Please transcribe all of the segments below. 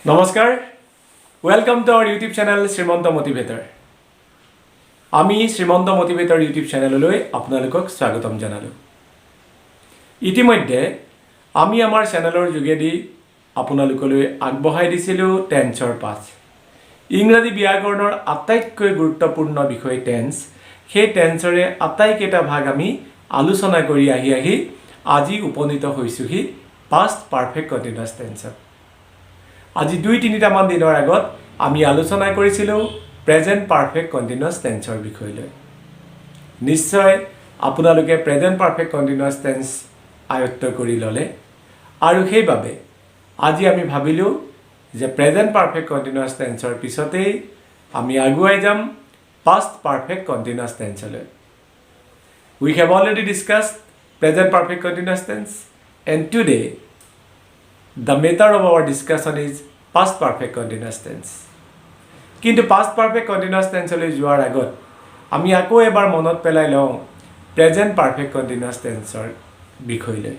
নমস্কাৰ welcome to our YouTube channel Srimanta motivator আমি Srimanta মোটিভেটৰ YouTube চেনেললৈ আপোনালোকক স্বাগতম জনালো ইতিমধ্যে আমি আমাৰ চেনেলৰ যোগেদি আপোনালোকলৈ আগবঢ়াই দিছিলো টেন্সৰ পাঠ ইংৰাজী ব্যাকৰণৰ আটাইতকৈ গুৰুত্বপূৰ্ণ বিষয় টেন্স সেই টেন্সৰে আটাইকেইটা ভাগ আমি আলোচনা কৰি আহি আজি উপনীত হৈছোহি পাষ্ট পাৰফেক্ট কন্টিনিউয়াছ টেন্সত আজি 2-3টা মান দিনৰ আগত আমি আলোচনা কৰিছিলো প্ৰেজেন্ট পাৰফেক্ট কন্টিনিউয়াছ টেন্সৰ বিষয়লৈ নিশ্চয় আপোনালোকে প্ৰেজেন্ট পাৰফেক্ট কন্টিনিউয়াছ টেন্স আয়ত্ত কৰি ললে আৰু সেইবাবে আজি আমি ভাবিলো যে প্ৰেজেন্ট পাৰফেক্ট কন্টিনিউয়াছ টেন্সৰ পিছতেই আমি আগুৱাই যাম past perfect continuous tense লৈ we have already discussed present perfect continuous tense and today the method of our discussion is past perfect continuous tense কিন্তু past perfect continuous tense লৈ যোৱাৰ আগত আমি আকৌ এবাৰ মনত পেলাই লওঁ present perfect continuous tenseৰ বিষয়লৈ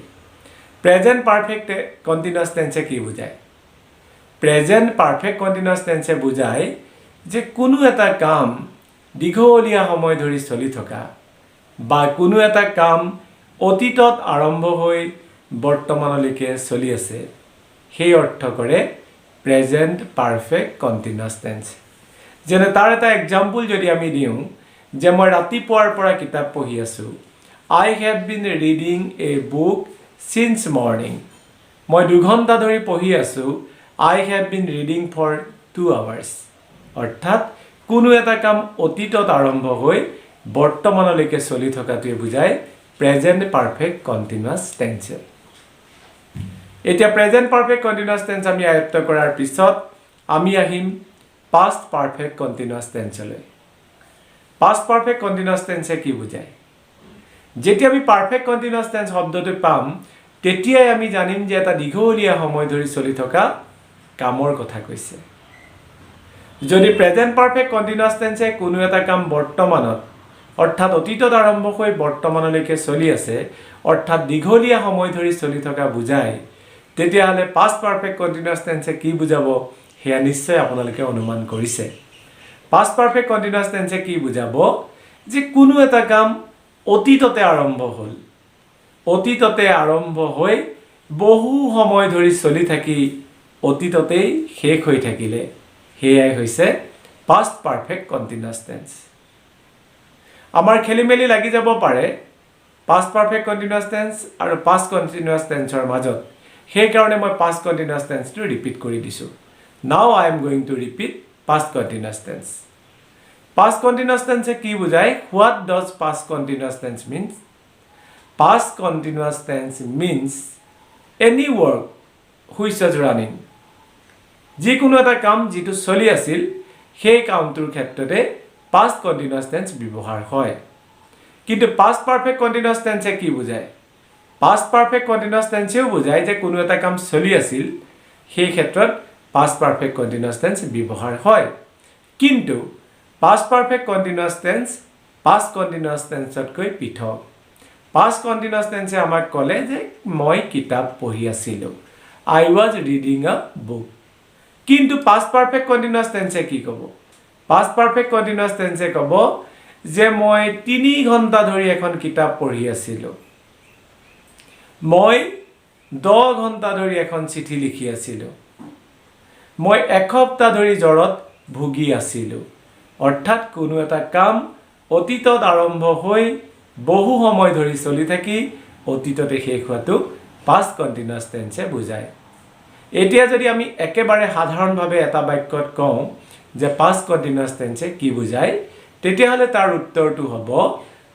present perfect continuous tense কি বুজায় present perfect continuous tense বুজায় যে কোনো এটা কাম দীঘলীয়া সময় ধৰি চলি থকা বা কোনো এটা কাম অতীতত আৰম্ভ হৈ বৰ্তমানলৈকে চলি আছে সেই অৰ্থ কৰে প্ৰেজেন্ট পাৰফেক্ট কন্টিনিউয়াছ টেন্স যেনে তাৰ এটা এক্সাম্পল যদি আমি দিওঁ যে মই ৰাতিপুৱাৰ পৰা কিতাপ পঢ়ি আছো I have been reading a book since morning মই 2 ঘণ্টা ধৰি পঢ়ি আছো I have been reading for 2 hours অৰ্থাৎ কোনো এটা কাম অতীতত আৰম্ভ হৈ বৰ্তমানলৈকে চলি থকাটোৱে বুজায় প্ৰেজেন্ট পাৰফেক্ট কন্টিনিউয়াছ টেন্স এতিয়া প্ৰেজেন্ট পাৰফেক্ট কন্টিনিউয়াছ টেন্স আমি আয়ত্ত কৰাৰ পিছত আমি আহিম পাষ্ট পাৰফেক্ট কন্টিনিউয়াছ টেন্সলৈ পাষ্ট পাৰফেক্ট কন্টিনিউয়াছ টেন্সে কি বুজায় যেতিয়া আমি পাৰফেক্ট কন্টিনিউয়াছ টেন্স শব্দটো পাম তেতিয়াই আমি জানিম যে এটা দীঘলীয়া সময় ধৰি চলি থকা কামৰ কথা কৈছে যদি প্ৰেজেন্ট পাৰফেক্ট কন্টিনিউয়াছ টেন্সে কোনো এটা কাম বৰ্তমানত অৰ্থাৎ অতীতত আৰম্ভ হৈ বৰ্তমানলৈকে চলি আছে অৰ্থাৎ দীঘলীয়া সময় ধৰি চলি থকা বুজায় তেতিয়াহলে পাষ্ট পাৰফেক্ট কন্টিনিউয়াছ টেন্সে কি বুজাব হেয়া নিশ্চয় আপোনালোকে অনুমান কৰিছে পাষ্ট পাৰফেক্ট কন্টিনিউয়াছ টেন্সে কি বুজাব যে কোনো এটা কাম অতীততে আৰম্ভ হ'ল অতীততে আৰম্ভ হৈ বহু সময় ধৰি চলি থাকি অতীততেই শেষ হৈ থাকিলে হেয়াই হৈছে past perfect continuous tense আমাৰ খেলিমেলি লাগি যাব পাৰে past perfect continuous tense আৰু past continuous tenseৰ মাজত সেই কাৰণে মই past continuous tense টো ৰিপিট কৰি দিছো now I am going to repeat past continuous tense past continuous tense কি বুজায় what does past continuous tense means past continuous tense means any work which is running যিকোনো এটা কাম যেটো চলি আছিল সেই কামটোৰ ক্ষেত্ৰতে past continuous tense ব্যৱহাৰ হয় কিন্তু past perfect continuous tense কি বুজায় past perfect continuous tense বুজায় যে কোনো এটা কাম চলি আছিল সেই ক্ষেত্ৰত past perfect continuous tense ব্যৱহাৰ হয় কিন্তু past perfect continuous tense past continuous tense তকৈ পৃথক past continuous tense আমাক ক'লে যে মই কিতাপ পঢ়ি আছিলো I was reading a book কিন্তু past perfect continuous tense কি ক'ব past perfect continuous tense ক'ব যে মই 3 ঘণ্টা ধৰি এখন কিতাপ পঢ়ি আছিলো মই 10 ঘণ্টা ধৰি এখন চিঠি লিখি আছিলো মই এসপ্তাহ ধৰি জ্বৰত ভুগি আছিলো অৰ্থাৎ কোনো এটা কাম অতীতত আৰম্ভ হৈ বহু সময় ধৰি চলি থাকি অতীততে শেষ হোৱাটো past continuous tense বুজায় এতিয়া যদি আমি একেবাৰে সাধাৰণভাৱে এটা বাক্যত কওঁ যে past continuous tense কি বুজায় তেতিয়াহলে তাৰ উত্তৰটো হ'ব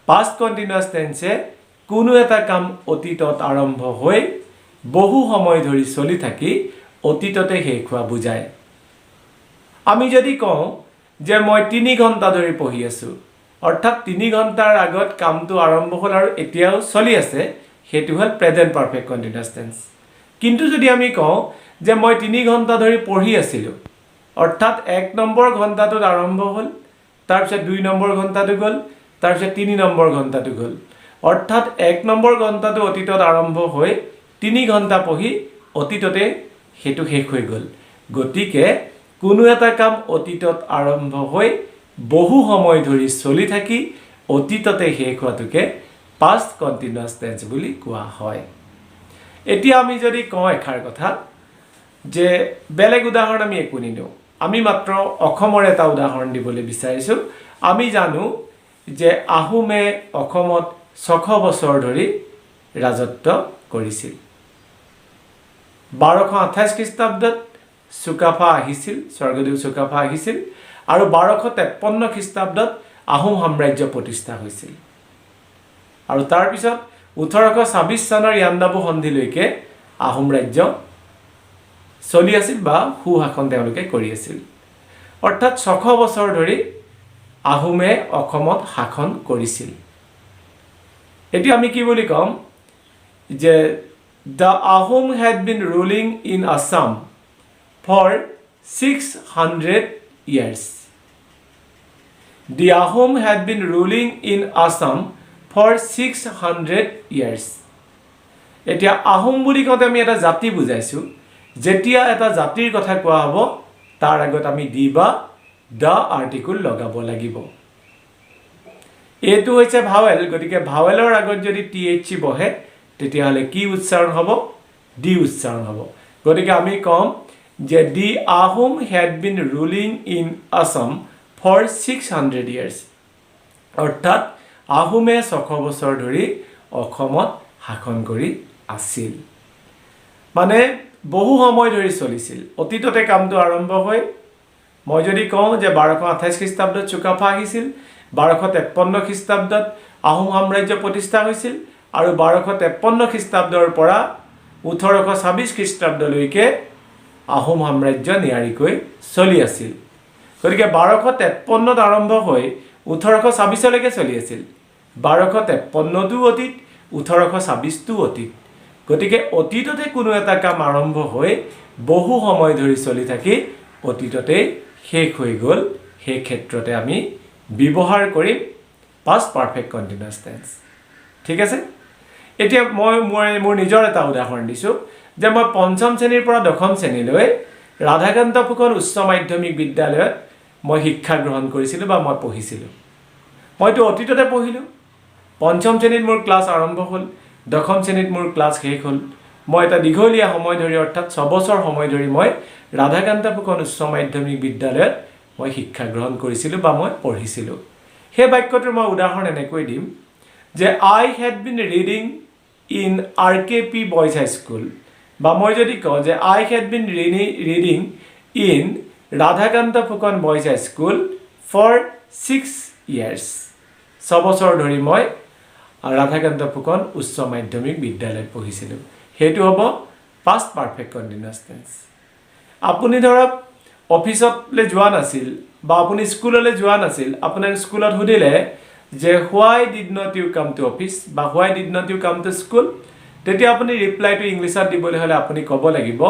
past continuous tense কোনো এটা কাম অতীতত আৰম্ভ হৈ বহু সময় ধৰি চলি থাকি অতীততে শেষ হোৱা বুজায় আমি যদি কওঁ যে মই 3 ঘণ্টা ধৰি পঢ়ি আছো অৰ্থাৎ 3 ঘণ্টাৰ আগত কামটো আৰম্ভ হ'ল আৰু এতিয়াও চলি আছে হেতু হ'ল প্ৰেজেন্ট পাৰফেক্ট কন্টিনিউয়াছ টেন্স কিন্তু যদি আমি কওঁ যে মই 3 ঘণ্টা ধৰি পঢ়ি আছিলো অৰ্থাৎ 1 নম্বৰ ঘণ্টাটোত আৰম্ভ হ'ল তাৰ পিছত 2 নম্বৰ ঘণ্টাটো গ'ল তাৰ পিছত 3 নম্বৰ ঘণ্টাটো গ'ল অৰ্থাৎ 1 নম্বৰ ঘণ্টাটো অতীতত আৰম্ভ হৈ 3 ঘণ্টা পঢ়ি অতীততে হেতু শেষ হৈ গ'ল গতিকে কোনো এটা কাম অতীতত আৰম্ভ হৈ বহু সময় ধৰি চলি থাকি অতীততে শেষ হোৱাটোকে past continuous tense বুলি কোৱা হয় এতিয়া আমি যদি কওঁ এখাৰ কথা যে বেলেগ উদাহৰণ আমি একো নিদিওঁ আমি মাত্ৰ অসমৰ এটা উদাহৰণ দিবলৈ বিচাৰিছো আমি জানো যে আহোমে অসমত 600 বছৰ ধৰি ৰাজত্ব কৰিছিল 1228 খ্ৰীষ্টাব্দত চুকাফা আহিছিল স্বৰ্গদেউ চুকাফা আহিছিল আৰু 1253 খ্ৰীষ্টাব্দত আহোম সাম্ৰাজ্য প্ৰতিষ্ঠা হৈছিল আৰু তাৰ পিছত 1826 চনৰ ইয়াণ্ডাবু সন্ধিলৈকে আহোম ৰাজ্য চলি আছিল বা সুশাসন তেওঁলোকে কৰি আছিল অৰ্থাৎ 600 বছৰ ধৰি আহোমে অসমত শাসন কৰিছিল এতিয়া আমি কি বুলি কম যে the Ahom had been ruling in Assam for 600 years the Ahom had been ruling in Assam for 600 years এতিয়া আহোম বুলি কওঁতে আমি এটা জাতি বুজাইছো যেতিয়া এটা জাতিৰ কথা কোৱা হ'ব তাৰ আগত আমি দি বা the article লগাব লাগিব এটো হৈছে ভাৱেল গতিকে ভাৱেলৰ আগত যদি th বহে তেতিয়াহলে কি উচ্চাৰণ হ'ব ডি উচ্চাৰণ হ'ব গতিকে আমি কম যে the Ahom had been ruling in Assam for 600 years অৰ্থাৎ আহোমে 600 বছৰ ধৰি অসমত শাসন কৰি আছিল মানে বহু সময় ধৰি চলিছিল অতীততে কামটো আৰম্ভ হৈ মই যদি কওঁ যে 1228 খ্ৰীষ্টাব্দত চুকাফা আহিছিল 1253 খ্ৰীষ্টাব্দত আহোম সাম্ৰাজ্য প্ৰতিষ্ঠা হৈছিল আৰু 1253 খ্ৰীষ্টাব্দৰ পৰা 1826 খ্ৰীষ্টাব্দলৈকে আহোম সাম্ৰাজ্য নিয়াৰিকৈ চলি আছিল গতিকে 1253ত আৰম্ভ হৈ 1826 লৈকে চলি আছিল 1253টো অতীত 1826টো অতীত গতিকে অতীততে কোনো এটা কাম আৰম্ভ হৈ বহু সময় ধৰি চলি থাকি অতীততে শেষ হৈ গ'ল সেই ক্ষেত্ৰতে আমি ব্যৱহাৰ কৰিম past perfect continuous tense ঠিক আছে এতিয়া মই মোৰ নিজৰ এটা উদাহৰণ দিছো যে মই পঞ্চম শ্ৰেণীৰ পৰা দশম শ্ৰেণীলৈ ৰাধাকান্ত ফুকন উচ্চ মাধ্যমিক বিদ্যালয়ত মই শিক্ষা গ্ৰহণ কৰিছিলো বা মই পঢ়িছিলো মইতো অতীততে পঢ়িলো পঞ্চম শ্ৰেণীত মোৰ ক্লাছ আৰম্ভ হ'ল দশম শ্ৰেণীত মোৰ ক্লাছ শেষ হ'ল মই এটা দীঘলীয়া সময় ধৰি অৰ্থাৎ 6 বছৰ সময় ধৰি মই ৰাধাকান্ত ফুকন উচ্চ মাধ্যমিক বিদ্যালয়ত মই শিক্ষা গ্ৰহণ কৰিছিলো বা মই পঢ়িছিলো সেই বাক্যটোৰ মই উদাহৰণ এনেকৈ দিম যে I had been reading in RKP Boys High School বা মই যদি কওঁ যে I had been reading in Radhakanta Fukan Boys High School for 6 years 6 বছৰ ধৰি মই ৰাধাকান্ত ফুকন উচ্চ মাধ্যমিক বিদ্যালয়ত পঢ়িছিলো হেতু হ'ব past perfect continuous tense আপুনি ধৰক অফিসলৈ যোৱা নাছিল বা আপুনি স্কুললৈ যোৱা নাছিল আপোনাৰ স্কুলত হুদিলে যে why did not you come to office বা why did not you come to school তেতিয়া আপুনি ৰিপ্লাই টু ইংলিশত দিবলৈ হলে আপুনি ক'ব লাগিব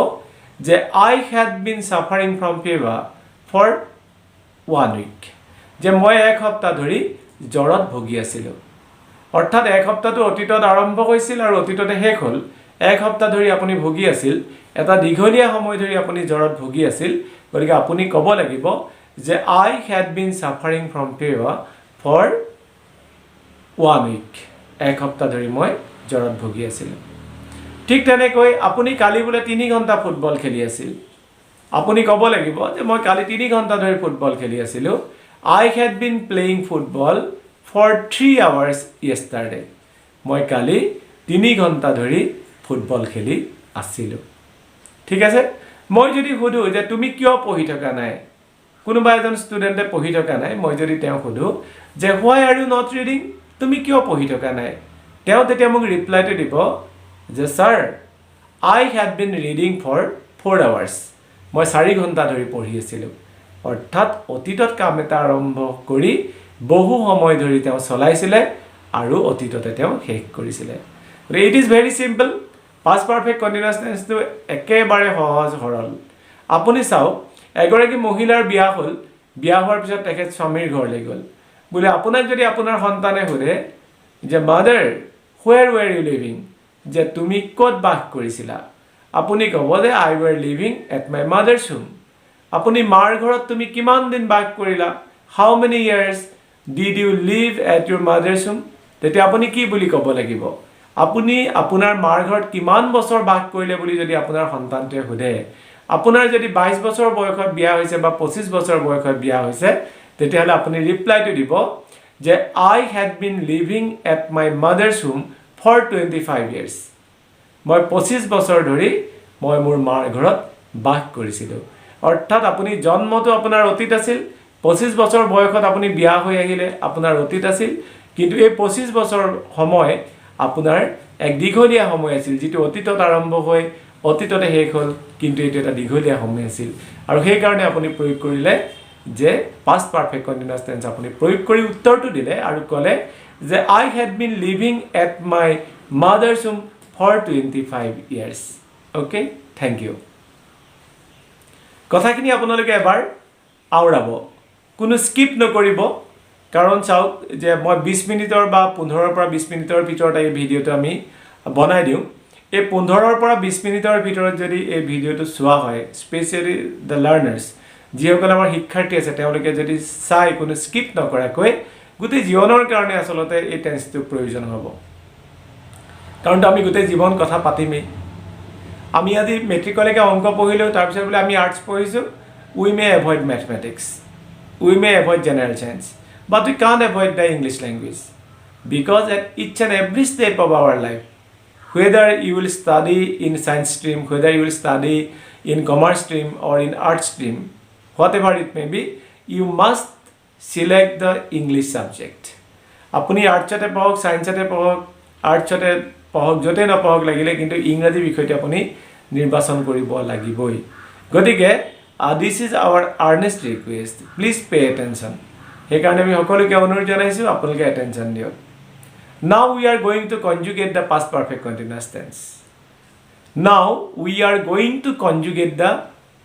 যে I had been suffering from fever for 1 week যে মই এক সপ্তাহ ধৰি জ্বৰত ভুগি আছিলো অৰ্থাৎ এক সপ্তাহটো অতীতত আৰম্ভ হৈছিল আৰু অতীততে শেষ হ'ল এক সপ্তাহ ধৰি আপুনি ভুগি আছিল এটা দীঘলীয়া সময় ধৰি আপুনি জ্বৰত ভুগি আছিল গতিকে আপুনি ক'ব লাগিব যে I had been suffering from fever for 1 week এক সপ্তাহ ধৰি মই জ্বৰত ভুগি আছিল ঠিক তেনেকৈ আপুনি কালি বোলে 3 ঘণ্টা ফুটবল খেলি আছিল আপুনি ক'ব লাগিব যে মই কালি 3 ঘণ্টা ধৰি ফুটবল খেলি আছিলো I had been playing football for 3 hours yesterday মই কালি 3 ঘণ্টা ধৰি ফুটবল খেলি আছিলো ঠিক আছে মই যদি সুধো যে তুমি কিয় পঢ়ি থকা নাই কোনোবা এজন ষ্টুডেন্টে পঢ়ি থকা নাই মই যদি তেওঁ সুধো যে why are you not reading তুমি কিয় পঢ়ি থকা নাই তেওঁ তেতিয়া মোক ৰিপ্লাইটো দিব যে sir I had been reading for 4 hours মই 4 ঘণ্টা ধৰি পঢ়ি আছিলো অৰ্থাৎ অতীতত কাম এটা আৰম্ভ কৰি বহু সময় ধৰি তেওঁ চলাইছিলে আৰু অতীততে তেওঁ শেষ কৰিছিলে it is very simple past perfect continuous tense টো একেবাৰে সহজ সৰল আপুনি চাও এগৰাকী মহিলাৰ বিয়া হ'ল বিয়া হোৱাৰ পিছত তেখেত স্বামীৰ ঘৰলৈ গ'ল বুলি আপোনাক যদি আপোনাৰ সন্তানে সুধে যে mother where were you living যে তুমি ক'ত বাস কৰিছিলা আপুনি ক'ব যে I were living at my mother's home. আপুনি মাৰ ঘৰত তুমি কিমান দিন বাস কৰিলা? How many years did you live at your mother's home? তেতিয়া আপুনি কি বুলি ক'ব লাগিব? আপুনি আপোনাৰ মাৰ ঘৰত কিমান বছৰ বাস কৰিলে বুলি যদি আপোনাৰ সন্তানটোৱে সোধে, আপোনাৰ যদি 22 বছৰ বয়সত বিয়া হৈছে বা 25 বছৰ বয়সত বিয়া হৈছে, তেতিয়াহ'লে আপুনি ৰিপ্লাইটো দিব যে I had been living at my mother's home for 25 years. মই 25 বছৰ ধৰি মই মোৰ মাৰ ঘৰত বাস কৰিছিলোঁ। অৰ্থাৎ আপুনি জন্মটো আপোনাৰ অতীত আছিল, 25 বছৰ বয়সত আপুনি বিয়া হৈ আহিলে আপোনাৰ অতীত আছিল, কিন্তু এই 25 বছৰ সময় আপোনাৰ এক দীঘলীয়া সময় আছিল, যিটো অতীতত আৰম্ভ হৈ অতীততে শেষ হ'ল, কিন্তু এইটো এটা দীঘলীয়া সময় আছিল। আৰু সেইকাৰণে আপুনি প্ৰয়োগ কৰিলে যে past perfect continuous tense আপুনি প্ৰয়োগ কৰি উত্তৰটো দিলে আৰু ক'লে যে I had been living at my mother's home for 25 years. Okay, thank you. কথাখিনি আপোনালোকে এবাৰ আওৰাব, কোনো স্কিপ নকৰিব, কাৰণ চাওক যে মই 20 মিনিটৰ বা 15 পৰা 20 মিনিটৰ ভিতৰত এই ভিডিঅ'টো আমি বনাই দিওঁ। এই 15 পৰা 20 মিনিটৰ ভিতৰত যদি এই ভিডিঅ'টো চোৱা হয়, স্পেচিয়েলি দ্য লাৰ্নাৰ্ছ, যিসকল আমাৰ শিক্ষাৰ্থী আছে, তেওঁলোকে যদি চাই কোনো স্কিপ নকৰাকৈ, গোটেই জীৱনৰ কাৰণে আচলতে এই টেন্সটো প্ৰয়োজন হ'ব। কাৰণ আমি গোটেই জীৱন কথা পাতিমেই। আমি আজি মেট্ৰিকলৈকে অংক পঢ়িলোঁ, তাৰপিছত বোলে আমি আৰ্টছ পঢ়িছোঁ, we may avoid mathematics, we may avoid general science, but we can't avoid the English language, because at each and every step of our life, whether you will study in science stream, whether you will study in commerce stream or in art stream, whatever it may be, you must select the English subject. আপুনি আৰ্টছতে পঢ়ক, সায়েন্সতে পঢ়ক, আৰ্টছতে পঢ়ক, য'তে নপঢ়ক লাগিলে, কিন্তু ইংৰাজী বিষয়টো আপুনি নিৰ্বাচন কৰিব লাগিবই। গতিকে this is our earnest request, please pay attention. সেইকাৰণে আমি সকলোকে অনুৰোধ জনাইছোঁ, আপোনালোকে এটেনশ্যন দিয়ক। Now we are going to conjugate the past perfect continuous tense. Now we are going to conjugate the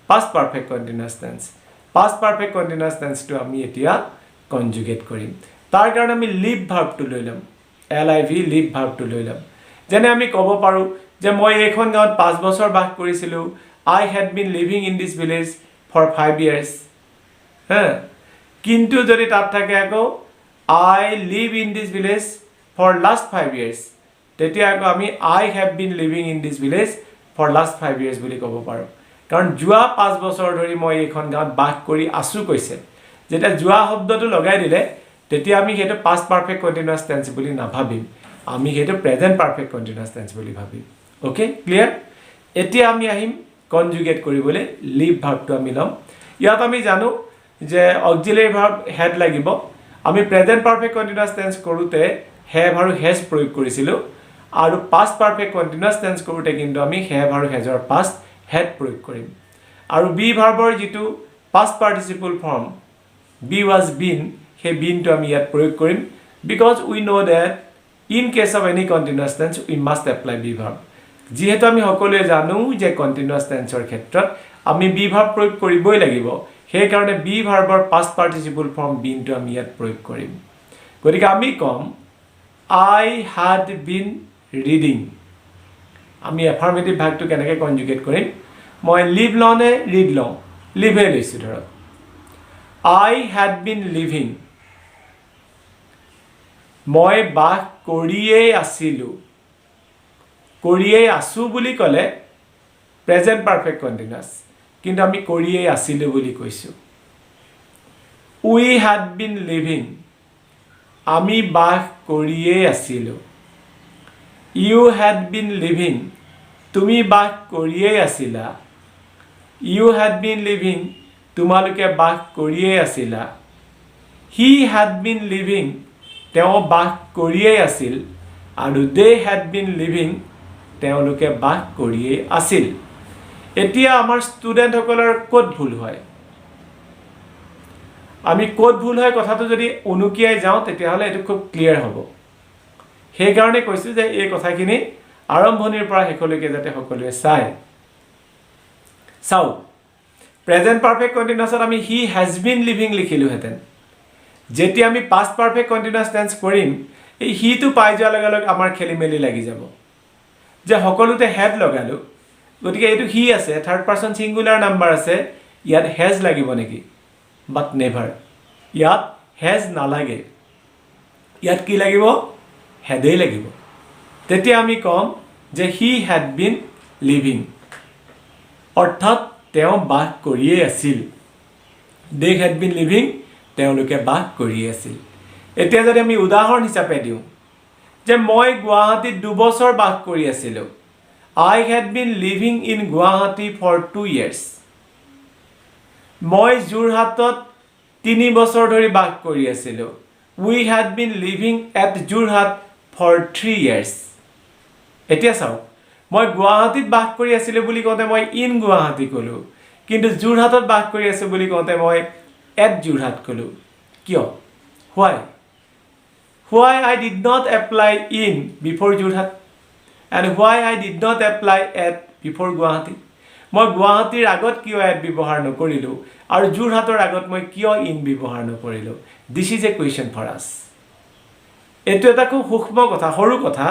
past perfect continuous tense. Past perfect continuous tense to আমি এতিয়া conjugate কৰিম। তাৰ কাৰণে আমি live verb টো লৈ ল'ম, LIV live verb টো লৈ ল'ম। যেনে আমি ক'ব পাৰোঁ যে মই এইখন গাঁৱত 5 বছৰ বাস কৰিছিলোঁ, I had been living in this village for 5 years. কিন্তু যদি তাত থাকে আকৌ I live in this village for last 5 years, তেতিয়া আকৌ আমি I have been living in this village for last 5 years বুলি ক'ব পাৰোঁ। কাৰণ যোৱা 5 বছৰ ধৰি মই এইখন গাঁৱত বাস কৰি আছোঁ কৈছে। যেতিয়া যোৱা শব্দটো লগাই দিলে, তেতিয়া আমি সেইটো past perfect continuous tense বুলি নাভাবিম, আমি সেইটো present perfect continuous tense বুলি ভাবিম। Okay, clear? এতিয়া আমি আহিম কনজুগেট কৰিবলৈ, লিভ ভাৰ্বটো আমি ল'ম। ইয়াত আমি জানো যে অক্সিলাৰী ভাৰ্ব হেড লাগিব। আমি প্ৰেজেণ্ট পাৰফেক্ট কণ্টিনিউৱাছ টেন্স কৰোঁতে হেভ আৰু হেজ প্ৰয়োগ কৰিছিলোঁ, আৰু পাষ্ট পাৰফেক্ট কণ্টিনিউৱাছ টেন্স কৰোঁতে কিন্তু আমি হেভ আৰু হেজৰ পাষ্ট হেড প্ৰয়োগ কৰিম। আৰু বি ভাৰ্বৰ যিটো past participle form be was been, সেই বিনটো আমি ইয়াত প্ৰয়োগ কৰিম, because we know' that in case of any continuous tense we must apply be verb. যিহেতু আমি সকলোৱে জানো যে কণ্টিনিউৱাছ টেন্সৰ ক্ষেত্ৰত আমি বি ভাৰ্ব প্ৰয়োগ কৰিবই লাগিব, সেইকাৰণে বি ভাৰ্বৰ পাষ্ট পাৰ্টিচিপল ফৰ্ম বিনটো আমি ইয়াত প্ৰয়োগ কৰিম। গতিকে আমি ক'ম I had been reading. আমি এফাৰ্মেটিভ ভাগটো কেনেকৈ কনজুগেট কৰিম? মই লিভ লওঁ নে ৰিড লওঁ? লিভে লৈছোঁ ধৰক। I had been living. মই বাস কৰিয়েই আছিলোঁ। কৰিয়েই আছোঁ বুলি ক'লে প্ৰেজেণ্ট পাৰফেক্ট কণ্টিনিউৱাছ, কিন্তু আমি কৰিয়েই আছিলোঁ বুলি কৈছোঁ। We had been living. আমি বাস কৰিয়েই আছিলোঁ। You had been living. তুমি বাস কৰিয়েই আছিলা। You had been living. তোমালোকে বাস কৰিয়েই আছিলা। He had been living. তেওঁ বাস কৰিয়েই আছিল। আৰু they had been living. তেওঁলোকে বাস কৰিয়েই আছিল। এতিয়া আমাৰ ষ্টুডেণ্টসকলৰ ক'ত ভুল হয়? আমি ক'ত ভুল হয় কথাটো যদি উনুকিয়াই যাওঁ, তেতিয়াহ'লে এইটো খুব ক্লিয়াৰ হ'ব। সেইকাৰণে কৈছোঁ যে এই কথাখিনি আৰম্ভণিৰ পৰা শেষলৈকে যাতে সকলোৱে চায়। চাওক, প্ৰেজেণ্ট পাৰফেক্ট কণ্টিনিউৱাছত আমি হি হেজ বিন লিভিং লিখিলোহেঁতেন। যেতিয়া আমি পাষ্ট পাৰফেক্ট কণ্টিনিউৱাছ টেন্স কৰিম, এই হিটো পাই যোৱাৰ লগে লগে আমাৰ খেলি মেলি লাগি যাব, যে সকলোতে হেড লগালোঁ, গতিকে এইটো হি আছে থাৰ্ড পাৰ্চন ছিংগুলাৰ নাম্বাৰ আছে ইয়াত হেজ লাগিব নেকি বাট নেভাৰ ইয়াত হেজ নালাগে ইয়াত কি লাগিব হেডেই লাগিব তেতিয়া আমি কম যে হি হ্যাড বিন লিভিং অৰ্থাৎ তেওঁ বাস কৰিয়ে আছিল দে হ্যাড বিন লিভিং তেওঁলোকে বাস কৰিয়ে আছিল এতিয়া যদি আমি উদাহৰণ হিচাপে দিওঁ যে মই গুৱাহাটীত 2 বছৰ বাস কৰি আছিলোঁ I had been living in Guwahati for 2 years মই যোৰহাটত 3 বছৰ ধৰি বাস কৰি আছিলোঁ we had been living at Jorhat for 3 years এতিয়া চাওক মই গুৱাহাটীত বাস কৰি আছিলোঁ বুলি কওঁতে মই ইন গুৱাহাটী ক'লো কিন্তু যোৰহাটত বাস কৰি আছোঁ বুলি কওঁতে মই এট যোৰহাট ক'লো কিয় why I did not apply in before Jorhat and why I did not apply at before Guwahati মই গুৱাহাটীৰ আগত কিয় এট ব্যৱহাৰ নকৰিলোঁ আৰু যোৰহাটৰ আগত মই কিয় ইন ব্যৱহাৰ নকৰিলোঁ this is a question for us এইটো এটা খুব সূক্ষ্ম কথা সৰু কথা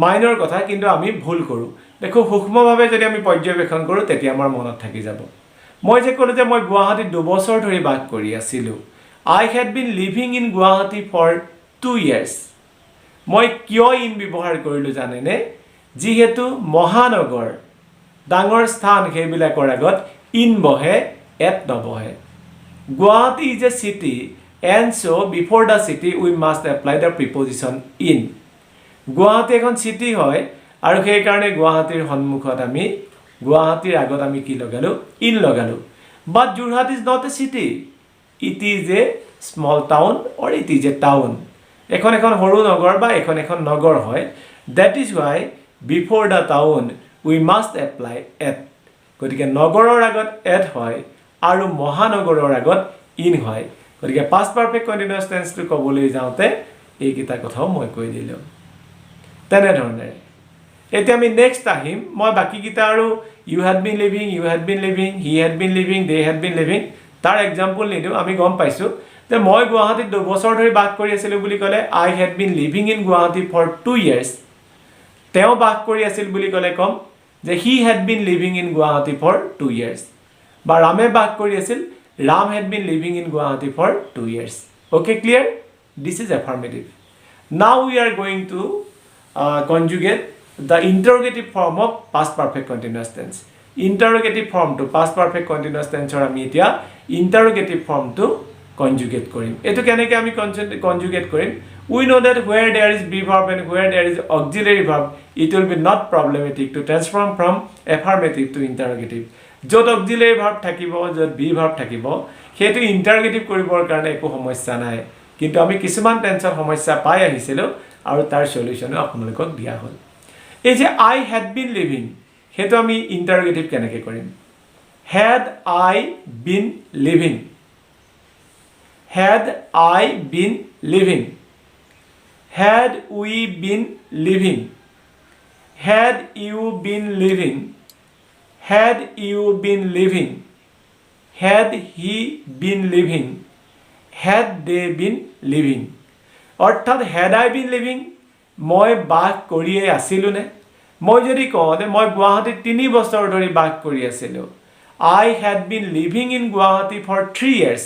মাইনৰ কথা কিন্তু আমি ভুল কৰোঁ দেখো সূক্ষ্মভাৱে যদি আমি পৰ্যবেক্ষণ কৰোঁ তেতিয়া আমাৰ মনত থাকি যাব মই যে ক'লো যে মই গুৱাহাটীত 2 বছৰ ধৰি বাস কৰি আছিলোঁ I had been living in Guwahati for 2 years মই কিয় ইন ব্যৱহাৰ কৰিলোঁ জানেনে যিহেতু মহানগৰ ডাঙৰ স্থান সেইবিলাকৰ আগত ইন বহে এট নবহে Guwahati is a city and so before the city we must apply the preposition in Guwahati এখন city হয় আৰু সেই কাৰণে গুৱাহাটীৰ সন্মুখত আমি গুৱাহাটীৰ আগত আমি কি লগালো ইন লগালো but Jorhat is not a city it is a small town or it is a town এখন সৰু নগৰ বা এখন নগৰ হয় that is why before the town we must apply at গতিকে নগৰৰ আগত at হয় আৰু মহানগৰৰ আগত ইন হয় গতিকে past perfect continuous tense টো ক'বলৈ যাওঁতে এই কিটা কথাও মই কৈ দিলোঁ তেনে ধৰণে এতিয়া আমি নেক্সট আহিম মই বাকি কিটা আৰু you had been living he had been living they had been living তাৰ এক্সাম্পল নিদিওঁ আমি গম পাইছোঁ যে মই গুৱাহাটীত 2 বছৰ ধৰি বাস কৰি আছিলোঁ বুলি ক'লে I had been living in Guwahati for 2 years তেওঁ বাস কৰি আছিল বুলি ক'লে কম যে he had been living in Guwahati for 2 years বা ৰামে বাস কৰি আছিল Ram had been living in Guwahati for 2 years okay clear this is affirmative now we are going to conjugate the interrogative form of past perfect continuous tense interrogative form to past perfect continuous tense or আমি এতিয়া interrogative form to conjugate কৰিম এটো কেনেকৈ আমি conjugate কৰিম we know that where there is be verb and where there is auxiliary verb it will be not problematic to transform from affirmative to interrogative যত auxiliary verb থাকিব যত be verb থাকিব হেতু interrogative কৰিবৰ কাৰণে একো সমস্যা নাই কিন্তু আমি কিছুমান টেন্সৰ সমস্যা পাই আহিছিল আৰু তাৰ সলিউশন আপোনালোকক দিয়া হ'ল এই যে I had been living হেতু আমি interrogative কেনেকৈ কৰিম had I been living had I been living had we been living had you been living had you been living had he been living had they been living অৰ্থাৎ had I been living মই বাস কৰিয়ে আছিলোঁ নে মই যদি কওঁ যে মই গুৱাহাটীত 3 বছৰ ধৰি বাস কৰি আছিলোঁ I had been living in Guwahati for 3 years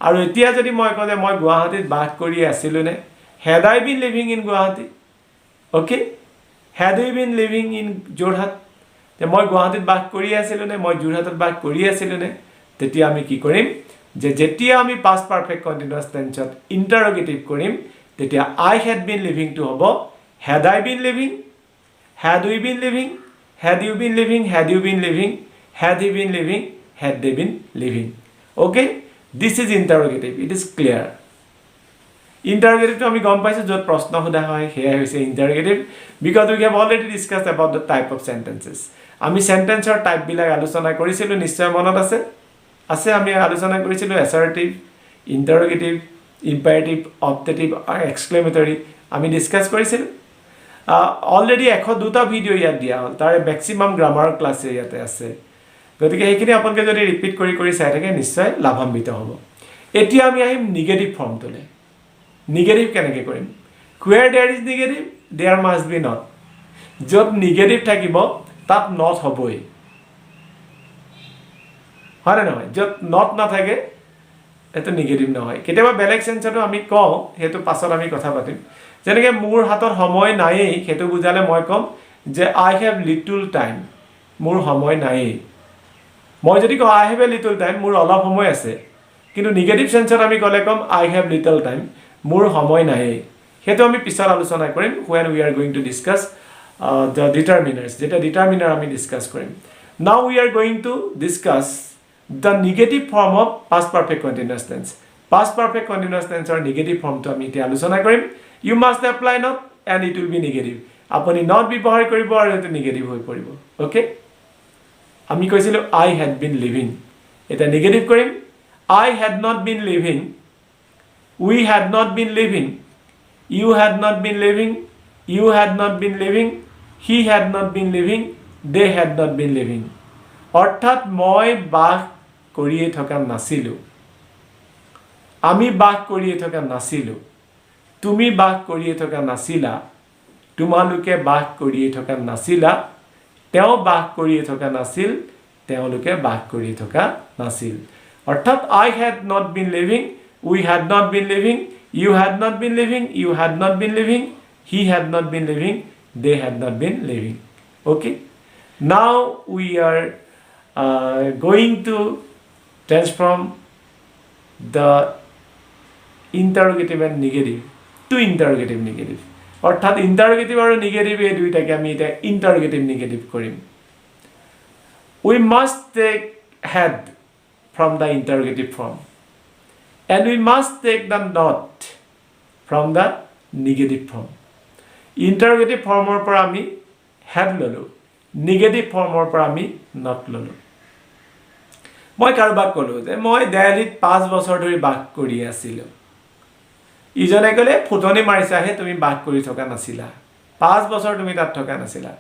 আৰু এতিয়া যদি মই কওঁ যে মই গুৱাহাটীত বাস কৰি আছিলোঁ নে had I been living in Guwahati okay had we been living in Jorhat তে মই গুৱাহাটীত বাস কৰি আছিলোঁ নে মই যোৰহাটত বাস কৰি আছিলোঁ নে তেতিয়া আমি কি কৰিম যে যেতিয়া আমি past perfect continuous tense interrogative কৰিম তেতিয়া I had been living to হ'ব had I been living had we been living had you been living had you been living had he been living had they been living okay this is interrogative it is clear interrogative to আমি গম পাইছো যত প্ৰশ্ন সোধা হয় হেয়া হৈছে interrogative because we have already discussed about the type of sentences আমি সেন্টেন্সৰ টাইপ বিলাক আলোচনা কৰিছিলো নিশ্চয় মনত আছে আমি আলোচনা কৰিছিলো assertive interrogative imperative optative exclamatory আমি ডিসকাস কৰিছিলো অলৰেডি 102টা ভিডিও ইয়াত দিয়া হল তাৰ ম্যাক্সিমাম গ্ৰামাৰ ক্লাছ ইয়াতে আছে গতিকে এইখিনি আপোনালোকে যদি ৰিপিট কৰি চাই থাকে নিশ্চয় লাভান্বিত হ'ব এতিয়া আমি আহিম নেগেটিভ ফৰ্মটোলে নেগেটিভ কেনেকৈ কৰিম where there is negative there must be not যত নেগেটিভ থাকিব তাত not হ'বই হয় নে নহয় য'ত নট নাথাকে এটো নেগেটিভ নহয় কেতিয়াবা বেলেগ সেন্সটো আমি কওঁ হেতু পাছত আমি কথা পাতিম যেনেকৈ মোৰ হাতত সময় নাই হেতু বুজালে মই কম যে আই হ্যাভ লিটল টাইম মোৰ সময় নাই মই যদি কওঁ আই হ্যাভ এ লিটল টাইম মোৰ অলপ সময় আছে কিন্তু নেগেটিভ সেন্সত আমি কলে কম আই হ্যাভ লিটল টাইম মোৰ সময় নাই হেতু আমি পিছত আলোচনা কৰিম when we are going to discuss the determiners যেটা determiner আমি ডিসকাস কৰিম now we are going to discuss the negative form of past perfect continuous tense past perfect continuous tense or negative form to আমি এতিয়া আলোচনা কৰিম you must apply not and it will be negative আপুনি not ব্যৱহাৰ কৰিব আৰু এটো negative হৈ পৰিব ওকে আমি কৈছিলো I had been living এটা নেগেটিভ কৰিম I had not been living we had not been living you had not been living you had not been living he had not been living they had not been living অৰ্থাৎ মই বাস কৰিয়ে থকা নাছিলো আমি বাস কৰিয়ে থকা নাছিলো তুমি বাস কৰিয়ে থকা নাছিলা তোমালোকে বাস কৰিয়ে থকা নাছিলা তেওঁ বাস কৰিয়ে থকা নাছিল তেওঁলোকে বাস কৰিয়ে থকা নাছিল অৰ্থাৎ I had not been living we had not been living you had not been living you had not been living he had not been living they had not been living okay now we are going to transform the interrogative and negative to interrogative negative অর্থাৎ interrogative আৰু negative এই দুইটাকে আমি এটা interrogative negative কৰিম we must take had from the interrogative form and we must take the not from the negative form interrogative formৰ পৰা আমি had ললো negative formৰ পৰা আমি not ললো মই কাৰোবাক কলো যে মই দিল্লীত 5 বছৰ ধৰি বাস কৰি আছিলো ইজনে কলে ফুটনি মাৰিছাহে তুমি বাস কৰি থকা নাছিলা 5 বছৰ তুমি তাত থকা নাছিলা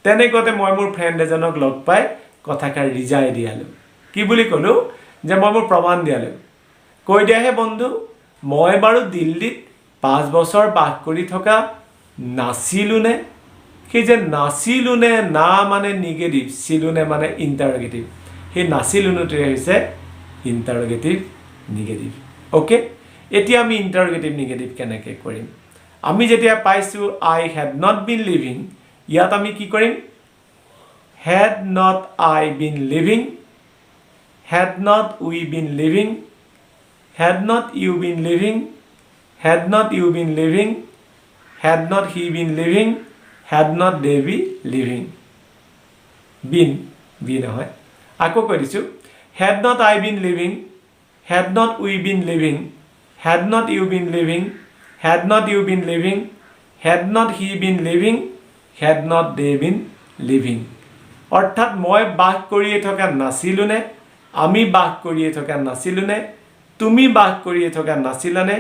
তেনেকতে মই মোৰ ফ্ৰেন্ড এজনক লগ পাই কথাকাৰ ৰিজাই দিয়ালো কি বুলি কলো যে মই মোৰ প্ৰমাণ দিয়ালো কৈ দিয়াহে বন্ধু মই বাৰু দিল্লীত 5 বছৰ বাস কৰি থকা নাছিলুনে কি যে নাছিলুনে না মানে নেগেটিভ সিলুনে মানে ইন্টাৰোগেটিভ হে নাছিলুনতে হৈছে ইন্টাৰোগেটিভ নেগেটিভ ওকে এতিয়া আমি ইন্টাৰোগেটিভ নেগেটিভ কেনেকৈ কৰিম আমি যেতিয়া পাইছো I had not been living ইয়াত আমি কি কৰিম had not I been living had not we been living had not you been living had not you been living had not he been living had not they be living been হয় আকৌ কৈ দিছো had not I been living had not we been living had not you been living had not you been living had not he been living had not they been living অৰ্থাৎ মই বাস কৰিয়ে থকা নাছিলুনে আমি বাস কৰিয়ে থকা নাছিলুনে তুমি বাস কৰিয়ে থকা নাছিলানে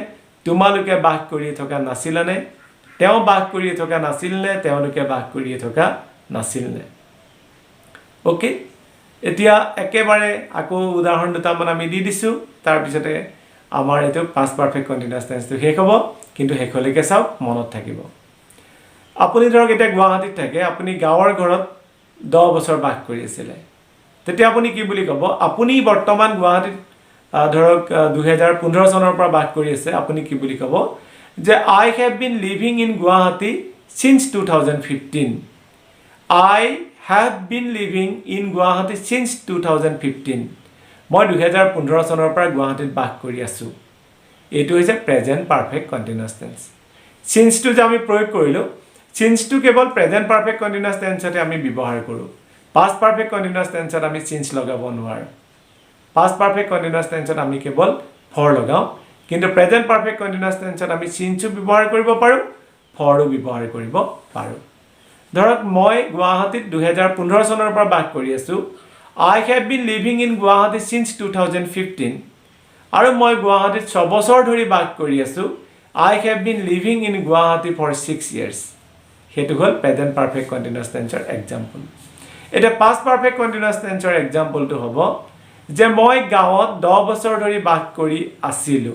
তোমালোকে বাস কৰিয়ে থকা নাছিলানে তেওঁ বাস কৰিয়ে থকা নাছিলনে তেওঁলোকে বাস কৰিয়ে থকা নাছিলনে ওকে এতিয়া একেবাৰে আকৌ উদাহৰণ দুটা মান আমি দি দিছো তাৰ পিছতে আমাৰ এটো past perfect continuous tense টো শেষ হ'ব কিন্তু শেষলৈকে চাওক মনত থাকিব আপুনি ধৰক এটা গুৱাহাটীত থাকে আপুনি গাঁৱৰ ঘৰত 10 বছৰ বাস কৰি আছিল তেতিয়া আপুনি কি বুলি ক'ব আপুনি বৰ্তমান গুৱাহাটীত ধৰক 2015 চনৰ পৰা বাস কৰি আছে আপুনি কি বুলি ক'ব যে I have been living in Guwahati since 2015 I have been living in Guwahati since 2015 মই 2015 চনৰ পৰা গুৱাহাটীত বাস কৰি আছো এটো হৈছে present perfect continuous tense since টো যে আমি প্ৰয়োগ কৰিলো since টো কেৱল প্ৰেজেন্ট পাৰফেক্ট কন্টিনিউয়াস টেন্সতে আমি ব্যৱহাৰ কৰো past perfect continuous tenseত আমি since লগাব নোৱাৰো past perfect continuous tenseত আমি কেৱল for লগাও কিন্তু প্ৰেজেন্ট পাৰফেক্ট কন্টিনিউয়াস টেন্সত আমি since ব্যৱহাৰ কৰিব পাৰো for ব্যৱহাৰ কৰিব পাৰো ধৰক মই গুৱাহাটীত 2015 চনৰ পৰা বাস কৰি আছো I have been living in Guwahati since 2015 আৰু মই গুৱাহাটীত 6 বছৰ ধৰি বাস কৰি আছো I have been living in Guwahati for 6 years হেতু হল প্ৰেজেন্ট পাৰফেক্ট কন্টিনিউয়াস টেন্সৰ এক্সাম্পল এটা past perfect continuous tenseৰ এক্সাম্পল টো হ'ব যে মই গাঁৱত 10 বছৰ ধৰি বাস কৰি আছিলো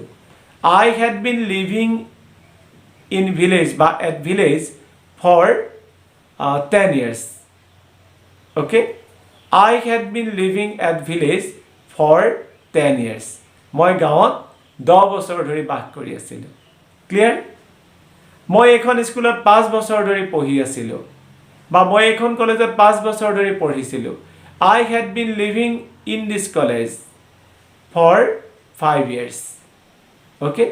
I had been living in village বা at village for 10 years okay I had been living at village for 10 years. মই গাঁৱত 10 বছৰ ধৰি বাস কৰি আছিলোঁ। ক্লিয়াৰ? মই এখন স্কুলত 5 বছৰ ধৰি পঢ়ি আছিলোঁ বা মই এখন কলেজত 5 বছৰ ধৰি পঢ়িছিলোঁ। I had been living in this college for 5 years. Okay?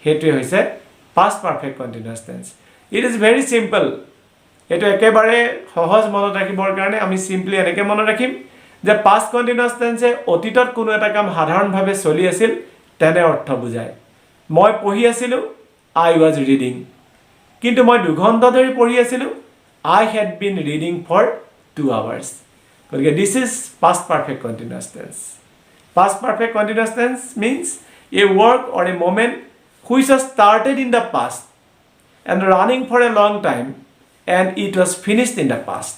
হেতুৱে হৈছে past perfect continuous tense. It is very simple. এটো একেবাৰে সহজ মনত ৰাখিবৰ কাৰণে আমি সিম্পলি এনেকৈ মনত ৰাখিম যে past continuous tense অতীতত কোনো এটা কাম সাধাৰণভাৱে চলি আছিল তেনে অৰ্থ বুজায়। মই পঢ়ি আছিলোঁ, I was reading. কিন্তু মই 2 ঘণ্টা ধৰি পঢ়ি আছিলোঁ, I had been reading for 2 hours. গতিকে this is past perfect continuous tense. Past perfect continuous tense means a work or a moment which was started in the past and running for a long time and it was finished in the past.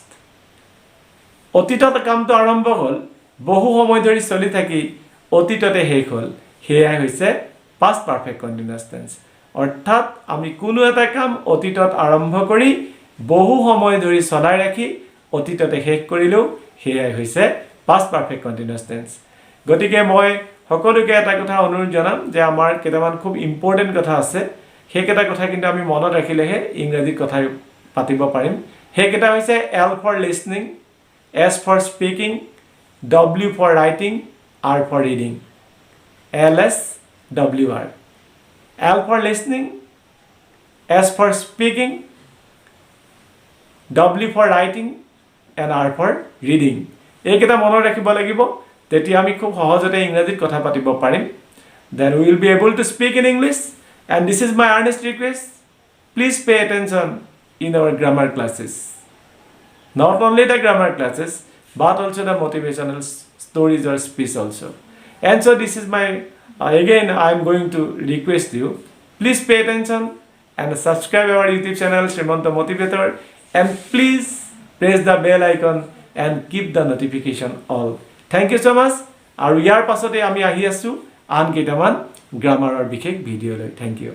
অতীতত কামটো আৰম্ভ হ'ল, বহু সময় ধৰি চলি থাকি অতীততে শেষ হ'ল, সেয়াই হৈছে past perfect continuous tense. অৰ্থাৎ আমি কোনো এটা কাম অতীতত আৰম্ভ কৰি বহু সময় ধৰি চলাই ৰাখি অতীততে শেষ কৰিলোঁ, সেয়াই হৈছে past perfect continuous tense. গতিকে মই সকলোকে এটা কথা অনুৰোধ জনাম যে আমাৰ কেইটামান খুব ইম্পৰ্টেণ্ট কথা আছে, সেইকেইটা কথা কিন্তু আমি মনত ৰাখিলেহে ইংৰাজীত কথা পাতিব পাৰিম। সেইকেইটা হৈছে L for listening, S for speaking, W for writing, R for reading. LSWR. L for listening, S for speaking, W for writing, and R for reading. এইকেইটা মনত ৰাখিব লাগিব, তেতিয়া আমি খুব সহজতে ইংৰাজীত কথা পাতিব পাৰিম। Then we will be able to speak in English. And this is my earnest request. Please pay attention in our grammar classes. Not only the grammar classes, but also the motivational stories or speech also. And so this is my, again I am going to request you, please pay attention and subscribe our YouTube channel Srimanto Motivator, and please press the bell icon and keep the notification all. Thank you so much. আৰু ইয়াৰ পাছতে আমি আহি আছো আন কেইটামান গ্ৰামাৰৰ বিশেষ ভিডিঅ'লৈ। Thank you.